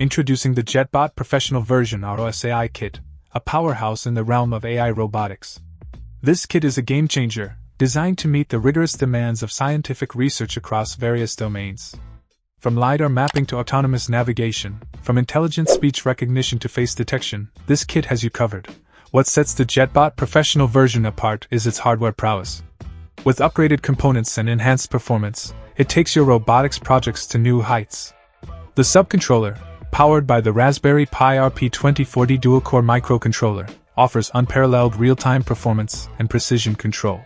Introducing the JetBot Professional Version ROS AI Kit, a powerhouse in the realm of AI robotics. This kit is a game-changer, designed to meet the rigorous demands of scientific research across various domains. From LiDAR mapping to autonomous navigation, from intelligent speech recognition to face detection, this kit has you covered. What sets the JetBot Professional Version apart is its hardware prowess. With upgraded components and enhanced performance, it takes your robotics projects to new heights. The subcontroller, powered by the Raspberry Pi RP2040 dual-core microcontroller, offers unparalleled real-time performance and precision control.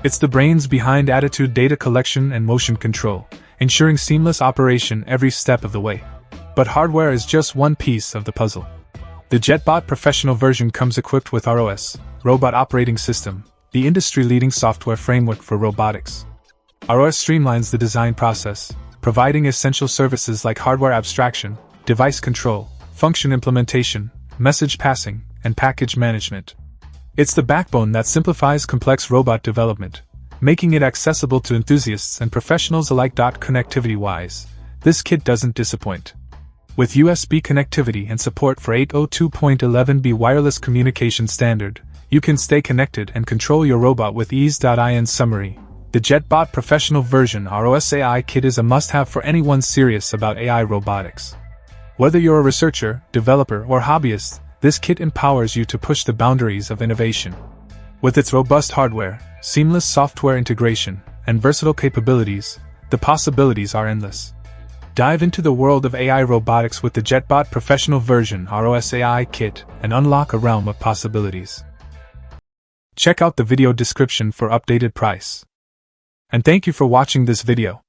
It's the brains behind attitude data collection and motion control, ensuring seamless operation every step of the way. But hardware is just one piece of the puzzle. The JetBot Professional Version comes equipped with ROS, Robot Operating System, the industry-leading software framework for robotics. ROS streamlines the design process, providing essential services like hardware abstraction, device control, function implementation, message passing, and package management. It's the backbone that simplifies complex robot development, making it accessible to enthusiasts and professionals alike. Connectivity-wise, this kit doesn't disappoint. With USB connectivity and support for 802.11b wireless communication standard, you can stay connected and control your robot with ease. In summary, the JetBot Professional Version ROS AI Kit is a must-have for anyone serious about AI robotics. Whether you're a researcher, developer, or hobbyist, this kit empowers you to push the boundaries of innovation. With its robust hardware, seamless software integration, and versatile capabilities, the possibilities are endless. Dive into the world of AI robotics with the JetBot Professional Version ROS AI Kit and unlock a realm of possibilities. Check out the video description for updated price. And thank you for watching this video.